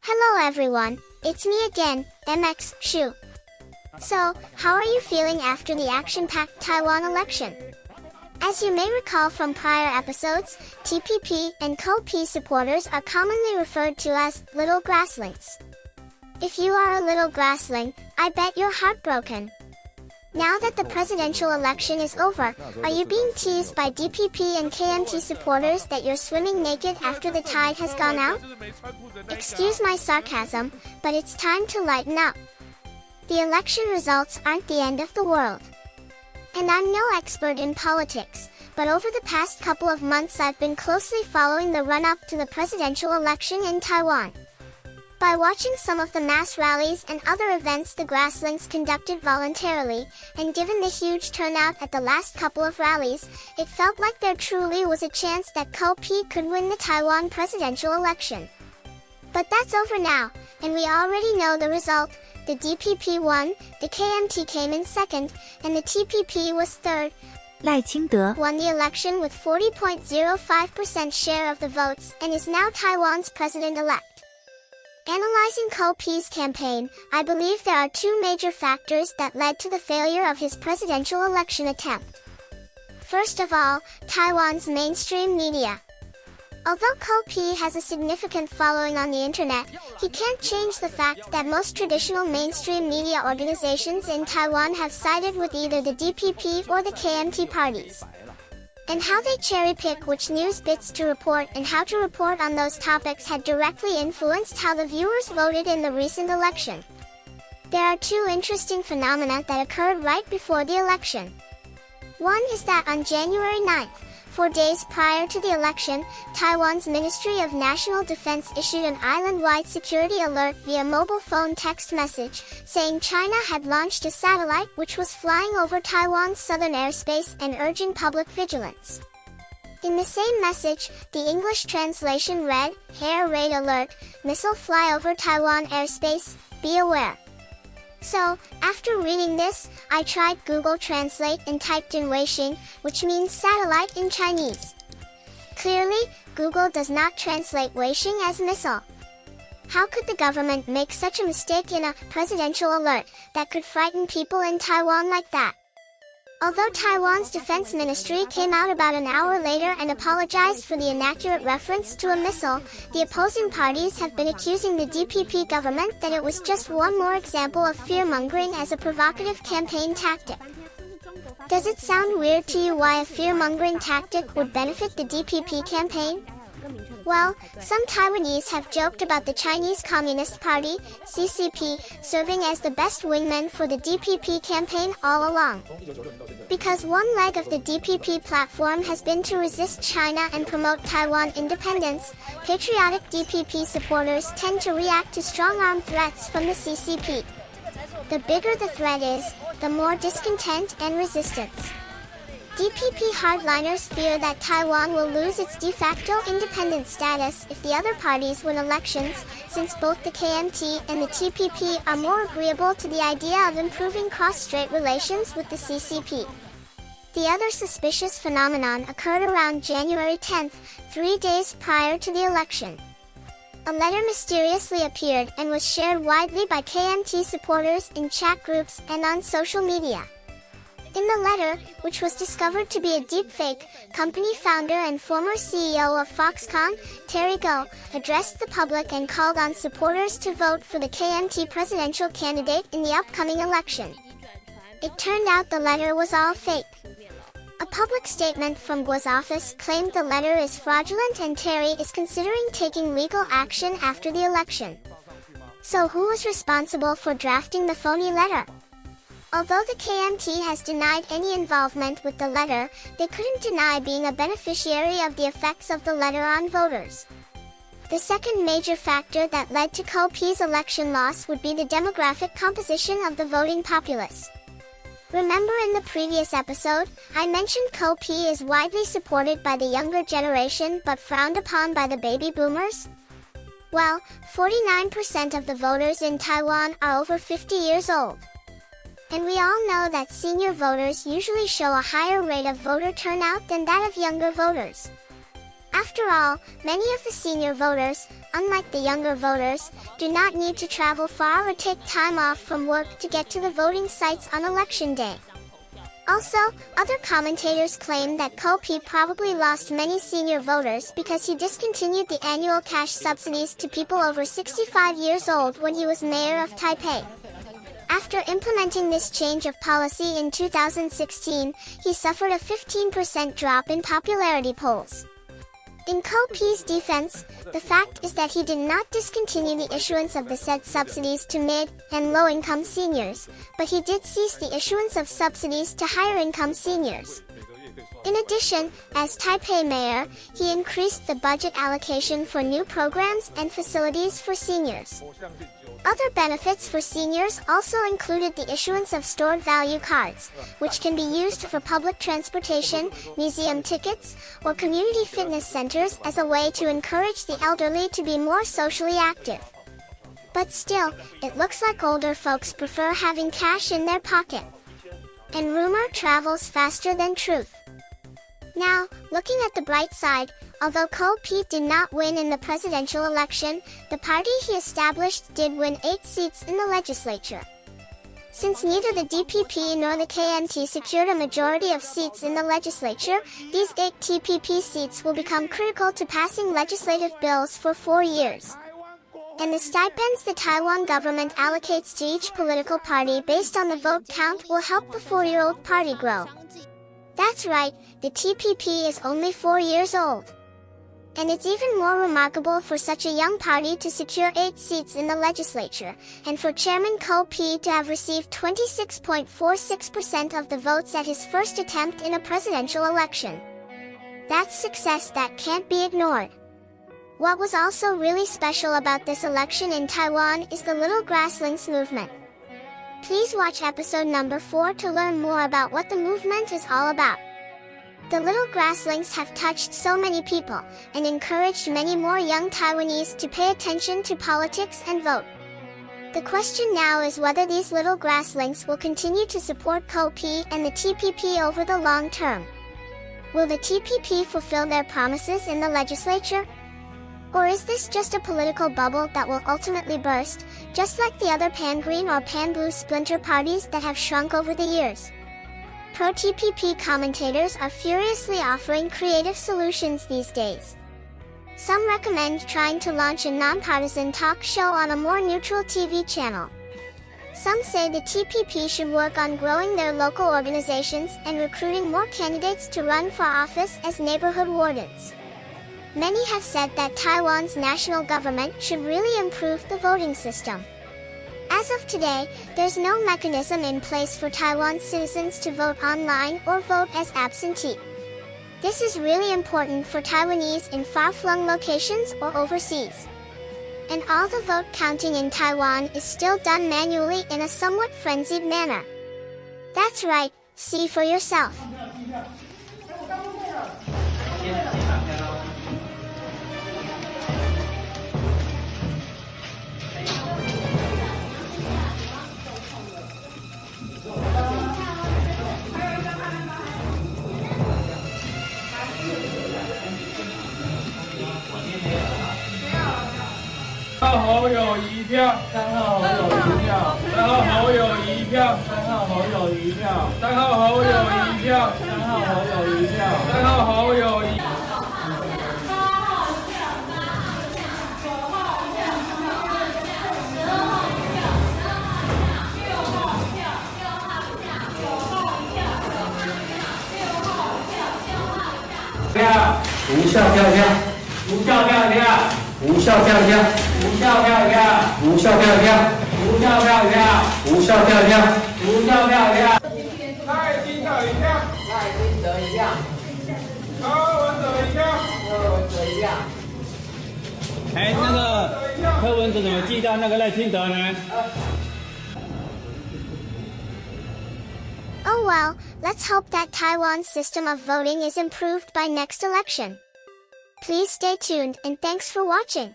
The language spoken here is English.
Hello everyone, it's me again, MX Shu. So, how are you feeling after the action-packed Taiwan election? As you may recall from prior episodes, TPP and Co-P supporters are commonly referred to as little grasslings. If you are a little grassling, I bet you're heartbroken. Now that the presidential election is over, are you being teased by DPP and KMT supporters that you're swimming naked after the tide has gone out? Excuse my sarcasm, but it's time to lighten up. The election results aren't the end of the world. And I'm no expert in politics, but over the past couple of months I've been closely following the run-up to the presidential election in Taiwan. By watching some of the mass rallies and other events the grasslings conducted voluntarily, and given the huge turnout at the last couple of rallies, it felt like there truly was a chance that Co-P could win the Taiwan presidential election. But that's over now, and we already know the result. The DPP won, the KMT came in second, and the TPP was third. 赖清德 won the election with 40.05% share of the votes and is now Taiwan's president-elect. Analyzing Co-P's campaign, I believe there are two major factors that led to the failure of his presidential election attempt. First of all, Taiwan's mainstream media. Although Co-P has a significant following on the internet, he can't change the fact that most traditional mainstream media organizations in Taiwan have sided with either the DPP or the KMT parties. And how they cherry-pick which news bits to report and how to report on those topics had directly influenced how the viewers voted in the recent election. There are two interesting phenomena that occurred right before the election. One is that on January 9th, 4 days prior to the election, Taiwan's Ministry of National Defense issued an island-wide security alert via mobile phone text message, saying China had launched a satellite which was flying over Taiwan's southern airspace and urging public vigilance. In the same message, the English translation read, "Air raid alert, missile fly over Taiwan airspace, be aware." So, after reading this, I tried Google Translate and typed in Weixing, which means satellite in Chinese. Clearly, Google does not translate Weixing as missile. How could the government make such a mistake in a presidential alert that could frighten people in Taiwan like that? Although Taiwan's defense ministry came out about an hour later and apologized for the inaccurate reference to a missile, the opposing parties have been accusing the DPP government that it was just one more example of fear-mongering as a provocative campaign tactic. Does it sound weird to you why a fear-mongering tactic would benefit the DPP campaign? Well, some Taiwanese have joked about the Chinese Communist Party, CCP, serving as the best wingman for the DPP campaign all along. Because one leg of the DPP platform has been to resist China and promote Taiwan independence, patriotic DPP supporters tend to react to strong-arm threats from the CCP. The bigger the threat is, the more discontent and resistance. DPP hardliners fear that Taiwan will lose its de facto independent status if the other parties win elections, since both the KMT and the TPP are more agreeable to the idea of improving cross-strait relations with the CCP. The other suspicious phenomenon occurred around January 10th, 3 days prior to the election. A letter mysteriously appeared and was shared widely by KMT supporters in chat groups and on social media. In the letter, which was discovered to be a deepfake, company founder and former CEO of Foxconn, Terry Gou, addressed the public and called on supporters to vote for the KMT presidential candidate in the upcoming election. It turned out the letter was all fake. A public statement from Gou's office claimed the letter is fraudulent and Terry is considering taking legal action after the election. So who was responsible for drafting the phony letter? Although the KMT has denied any involvement with the letter, they couldn't deny being a beneficiary of the effects of the letter on voters. The second major factor that led to Co-P's election loss would be the demographic composition of the voting populace. Remember in the previous episode, I mentioned Co-P is widely supported by the younger generation but frowned upon by the baby boomers? Well, 49% of the voters in Taiwan are over 50 years old. And we all know that senior voters usually show a higher rate of voter turnout than that of younger voters. After all, many of the senior voters, unlike the younger voters, do not need to travel far or take time off from work to get to the voting sites on election day. Also, other commentators claim that Ko-P probably lost many senior voters because he discontinued the annual cash subsidies to people over 65 years old when he was mayor of Taipei. After implementing this change of policy in 2016, he suffered a 15% drop in popularity polls. In Ko-P's defense, the fact is that he did not discontinue the issuance of the said subsidies to mid- and low-income seniors, but he did cease the issuance of subsidies to higher-income seniors. In addition, as Taipei mayor, he increased the budget allocation for new programs and facilities for seniors. Other benefits for seniors also included the issuance of stored value cards, which can be used for public transportation, museum tickets, or community fitness centers as a way to encourage the elderly to be more socially active. But still, it looks like older folks prefer having cash in their pocket. And rumor travels faster than truth. Now, looking at the bright side, although Ko-P did not win in the presidential election, the party he established did win 8 seats in the legislature. Since neither the DPP nor the KMT secured a majority of seats in the legislature, these 8 TPP seats will become critical to passing legislative bills for 4 years. And the stipends the Taiwan government allocates to each political party based on the vote count will help the 4-year-old party grow. That's right, the TPP is only 4 years old. And it's even more remarkable for such a young party to secure 8 seats in the legislature, and for Chairman Ko-P to have received 26.46% of the votes at his first attempt in a presidential election. That's success that can't be ignored. What was also really special about this election in Taiwan is the Little Grasslings movement. Please watch episode number 4 to learn more about what the movement is all about. The Little Grasslings have touched so many people, and encouraged many more young Taiwanese to pay attention to politics and vote. The question now is whether these Little Grasslings will continue to support Ko-P and the TPP over the long term. Will the TPP fulfill their promises in the legislature? Or is this just a political bubble that will ultimately burst, just like the other pan-green or pan-blue splinter parties that have shrunk over the years? Pro-TPP commentators are furiously offering creative solutions these days. Some recommend trying to launch a nonpartisan talk show on a more neutral TV channel. Some say the TPP should work on growing their local organizations and recruiting more candidates to run for office as neighborhood wardens. Many have said that Taiwan's national government should really improve the voting system. As of today, there's no mechanism in place for Taiwan citizens to vote online or vote as absentee. This is really important for Taiwanese in far-flung locations or overseas. And all the vote counting in Taiwan is still done manually in a somewhat frenzied manner. That's right, see for yourself.3号好友一票，3号好友一票，3号好友一票，3号好友一票，3号好友一票，3号好友一票，3号好友一。票，无效票票，无效票票，无效票票，无效票票，无效票票，无效票票，无效票票，无效票票。赖清德一票，赖清德一票，柯文哲一票，柯文哲一票。哎，那个柯文哲怎么记到那个赖清德呢？ Oh well, let's hope that Taiwan's system of voting is improved by next election. Please stay tuned and thanks for watching.